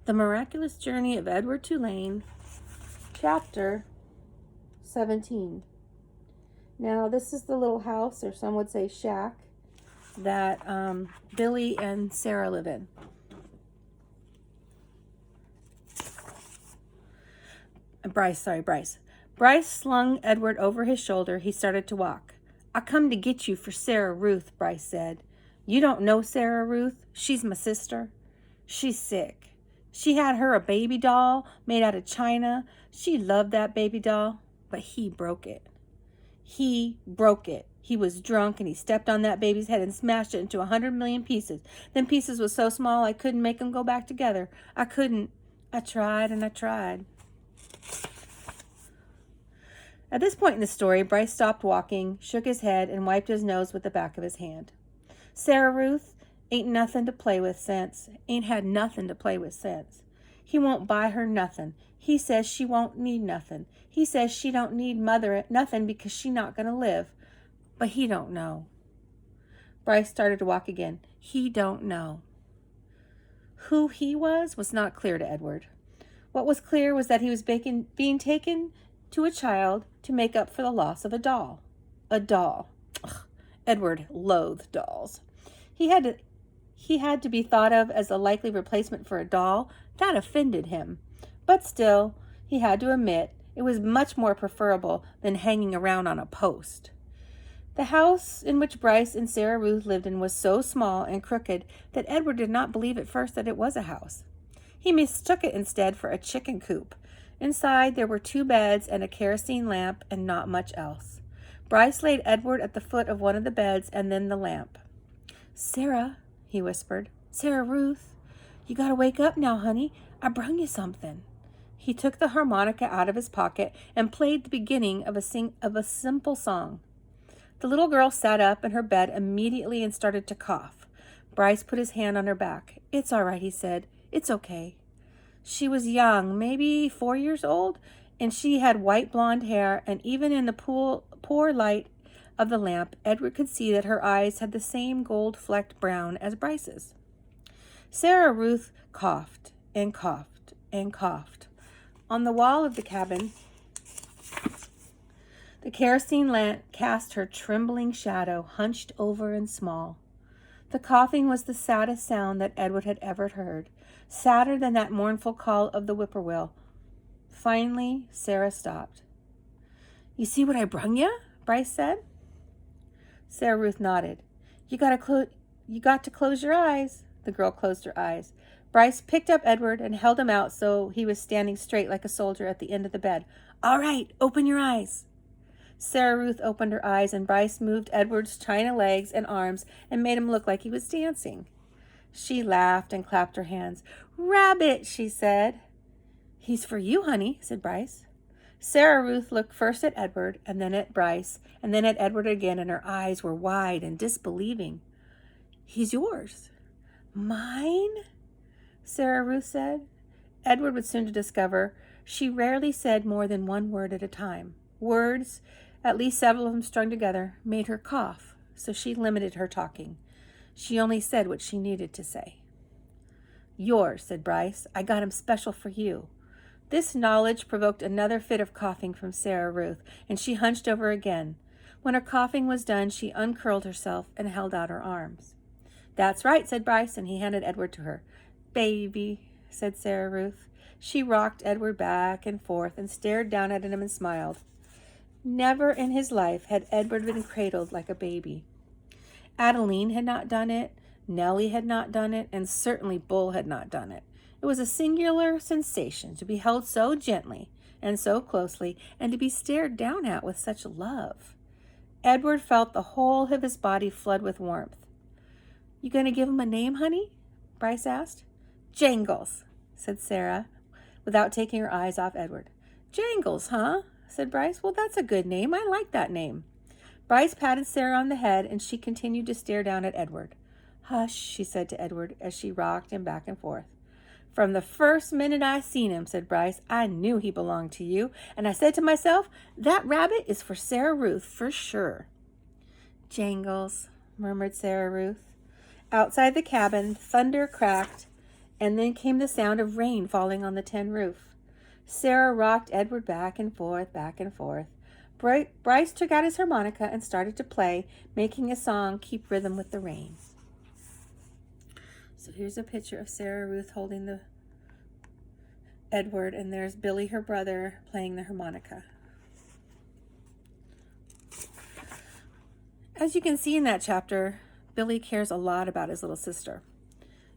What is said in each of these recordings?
The Miraculous Journey of Edward Tulane, Chapter 17. Now, this is the little house, or some would say shack, that Billy and Sarah live in. Bryce. Bryce slung Edward over his shoulder. He started to walk. "I come to get you for Sarah Ruth," Bryce said. "You don't know Sarah Ruth? She's my sister. She's sick. She had her a baby doll made out of china. She loved that baby doll, but he broke it. He broke it. He was drunk and he stepped on that baby's head and smashed it into 100 million pieces. Them pieces was so small I couldn't make them go back together. I couldn't. I tried and I tried." At this point in the story, Bryce stopped walking, shook his head, and wiped his nose with the back of his hand. "Sarah Ruth ain't nothing to play with since. Ain't had nothing to play with since. He won't buy her nothing. He says she won't need nothing. He says she don't need mother nothing because she not going to live. But he don't know." Bryce started to walk again. He don't know. Who he was not clear to Edward. What was clear was that he was being taken to a child to make up for the loss of a doll. A doll. Ugh. Edward loathed dolls. He had to be thought of as a likely replacement for a doll. That offended him. But still, he had to admit it was much more preferable than hanging around on a post. The house in which Bryce and Sarah Ruth lived in was so small and crooked that Edward did not believe at first that it was a house. He mistook it instead for a chicken coop. Inside there were 2 beds and a kerosene lamp and not much else. Bryce laid Edward at the foot of one of the beds and then the lamp. "Sarah," he whispered. "Sarah Ruth, you gotta wake up now, honey. I brung you something." He took the harmonica out of his pocket and played the beginning of a simple song. The little girl sat up in her bed immediately and started to cough. Bryce put his hand on her back. "It's all right," he said. "It's okay." She was young, maybe 4 years old, and she had white blonde hair, and even in the poor light of the lamp, Edward could see that her eyes had the same gold-flecked brown as Bryce's. Sarah Ruth coughed and coughed and coughed. On the wall of the cabin, the kerosene lamp cast her trembling shadow, hunched over and small. The coughing was the saddest sound that Edward had ever heard, sadder than that mournful call of the whippoorwill. Finally, Sarah stopped. "You see what I brung you?" Bryce said. Sarah Ruth nodded. You got to close your eyes." The girl closed her eyes. Bryce picked up Edward and held him out so he was standing straight like a soldier at the end of the bed. "All right, open your eyes." Sarah Ruth opened her eyes, and Bryce moved Edward's china legs and arms and made him look like he was dancing. She laughed and clapped her hands. "Rabbit," she said. "He's for you, honey," said Bryce. Sarah Ruth looked first at Edward, and then at Bryce, and then at Edward again, and her eyes were wide and disbelieving. "He's yours." "Mine?" Sarah Ruth said. Edward was soon to discover she rarely said more than one word at a time. Words, at least several of them strung together, made her cough, so she limited her talking. She only said what she needed to say. "Yours," said Bryce. "I got him special for you." This knowledge provoked another fit of coughing from Sarah Ruth, and she hunched over again. When her coughing was done, she uncurled herself and held out her arms. "That's right," said Bryce, and he handed Edward to her. "Baby," said Sarah Ruth. She rocked Edward back and forth and stared down at him and smiled. Never in his life had Edward been cradled like a baby. Adeline had not done it, Nellie had not done it, and certainly Bull had not done it. It was a singular sensation to be held so gently and so closely, and to be stared down at with such love. Edward felt the whole of his body flood with warmth. "You going to give him a name, honey?" Bryce asked. "Jangles," said Sarah, without taking her eyes off Edward. "Jangles, huh?" said Bryce. "Well, that's a good name. I like that name." Bryce patted Sarah on the head, and she continued to stare down at Edward. "Hush," she said to Edward as she rocked him back and forth. "From the first minute I seen him," said Bryce, "I knew he belonged to you, and I said to myself, that rabbit is for Sarah Ruth for sure." "Jangles," murmured Sarah Ruth. Outside the cabin, thunder cracked and then came the sound of rain falling on the tin roof. Sarah rocked Edward back and forth, back and forth. Bryce took out his harmonica and started to play, making a song keep rhythm with the rain. So here's a picture of Sarah Ruth holding the Edward, and there's Billy, her brother, playing the harmonica. As you can see in that chapter, Billy cares a lot about his little sister.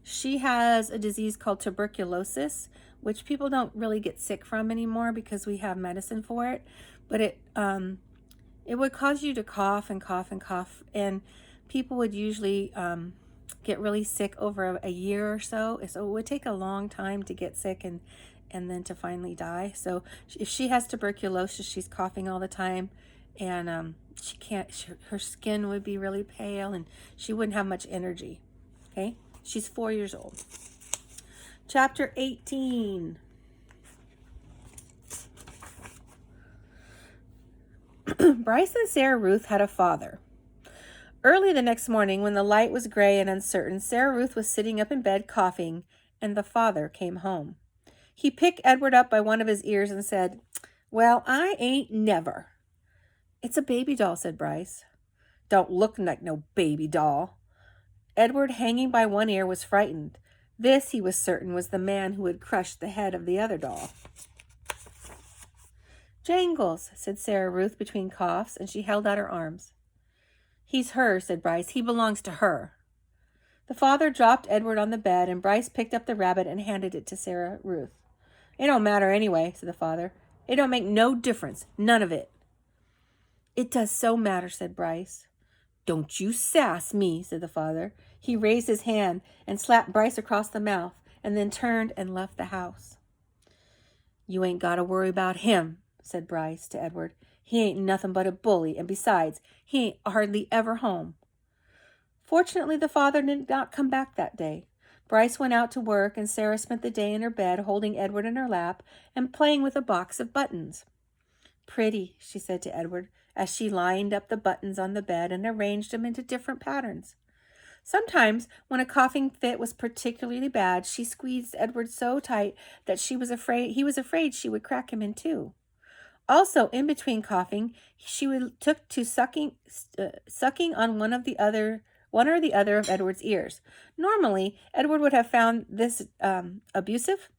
She has a disease called tuberculosis, which people don't really get sick from anymore because we have medicine for it. But it would cause you to cough and cough and cough, and people would usually get really sick over a year or so. So it would take a long time to get sick and then to finally die. So if she has tuberculosis, she's coughing all the time, and her skin would be really pale, and she wouldn't have much energy. Okay, she's 4 years old. Chapter 18. Bryce and Sarah Ruth had a father. Early the next morning, when the light was gray and uncertain, Sarah Ruth was sitting up in bed coughing, and the father came home. He picked Edward up by one of his ears and said, "Well, I ain't never." "It's a baby doll," said Bryce. "Don't look like no baby doll." Edward, hanging by one ear, was frightened. This, he was certain, was the man who had crushed the head of the other doll. "Jangles," said Sarah Ruth between coughs, and she held out her arms. "He's hers," said Bryce. "He belongs to her." The father dropped Edward on the bed, and Bryce picked up the rabbit and handed it to Sarah Ruth. "It don't matter anyway," said the father. "It don't make no difference. None of it." "It does so matter," said Bryce. "Don't you sass me," said the father. He raised his hand and slapped Bryce across the mouth, and then turned and left the house. "You ain't got to worry about him," said Bryce to Edward. "He ain't nothing but a bully, and besides, he ain't hardly ever home." Fortunately, the father did not come back that day. Bryce went out to work, and Sarah spent the day in her bed, holding Edward in her lap and playing with a box of buttons. "Pretty," she said to Edward, as she lined up the buttons on the bed and arranged them into different patterns. Sometimes, when a coughing fit was particularly bad, she squeezed Edward so tight that he was afraid she would crack him in two. Also, in between coughing, she took to sucking on one or the other of Edward's ears. Normally, Edward would have found this abusive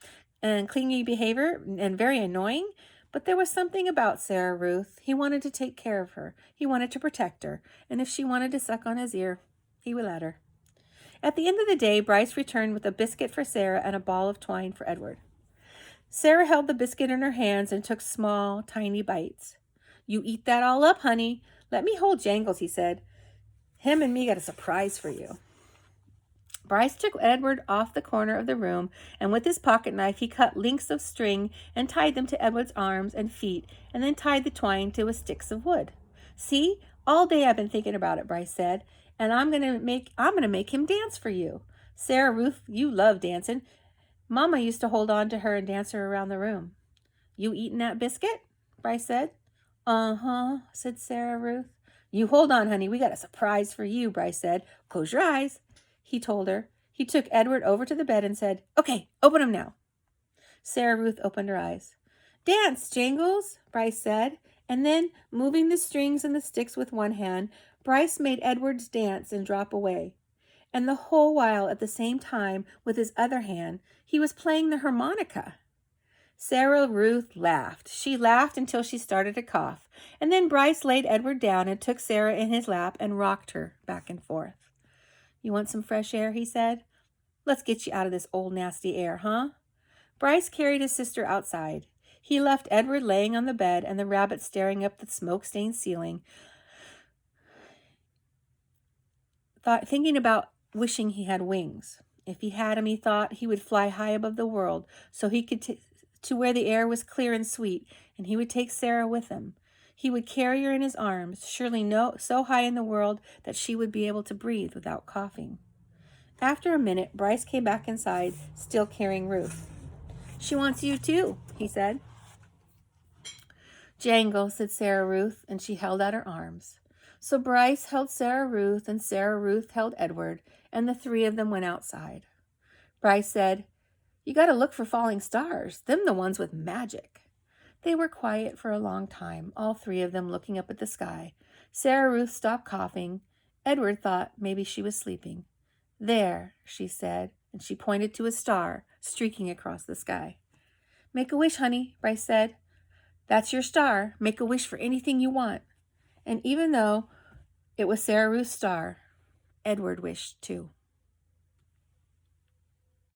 and clingy behavior and very annoying, but there was something about Sarah Ruth. He wanted to take care of her. He wanted to protect her, and if she wanted to suck on his ear, he would let her. At the end of the day, Bryce returned with a biscuit for Sarah and a ball of twine for Edward. Sarah held the biscuit in her hands and took small, tiny bites. "You eat that all up, honey. Let me hold Jangles," he said. "Him and me got a surprise for you." Bryce took Edward off the corner of the room, and with his pocket knife he cut lengths of string and tied them to Edward's arms and feet, and then tied the twine to sticks of wood. "See, all day I've been thinking about it," Bryce said, "and I'm gonna make him dance for you. Sarah Ruth, you love dancing. Mama used to hold on to her and dance her around the room." "You eating that biscuit?" Bryce said. "Uh-huh," said Sarah Ruth. "You hold on, honey. We got a surprise for you," Bryce said. "Close your eyes," he told her. He took Edward over to the bed and said, "Okay, open them now." Sarah Ruth opened her eyes. "Dance, Jangles," Bryce said. And then, moving the strings and the sticks with one hand, Bryce made Edward's dance and drop away. And the whole while, at the same time, with his other hand, he was playing the harmonica. Sarah Ruth laughed. She laughed until she started to cough. And then Bryce laid Edward down and took Sarah in his lap and rocked her back and forth. "You want some fresh air?" he said. "Let's get you out of this old nasty air, huh?" Bryce carried his sister outside. He left Edward laying on the bed and the rabbit staring up the smoke-stained ceiling, thinking about wishing he had wings. If he had 'em, he thought, he would fly high above the world, so he could to where the air was clear and sweet, and he would take Sarah with him. He would carry her in his arms, surely so high in the world that she would be able to breathe without coughing. After a minute, Bryce came back inside, still carrying Ruth. "She wants you too," he said. "Jangle," said Sarah Ruth, and she held out her arms. So Bryce held Sarah Ruth, and Sarah Ruth held Edward, and the three of them went outside. Bryce said, You got to look for falling stars, them the ones with magic. They were quiet for a long time, all three of them looking up at the sky. Sarah Ruth stopped coughing. Edward thought maybe she was sleeping. There, she said, and she pointed to a star streaking across the sky. Make a wish, honey, Bryce said. That's your star. Make a wish for anything you want. And even though it was Sarah Ruth's star, Edward wished too.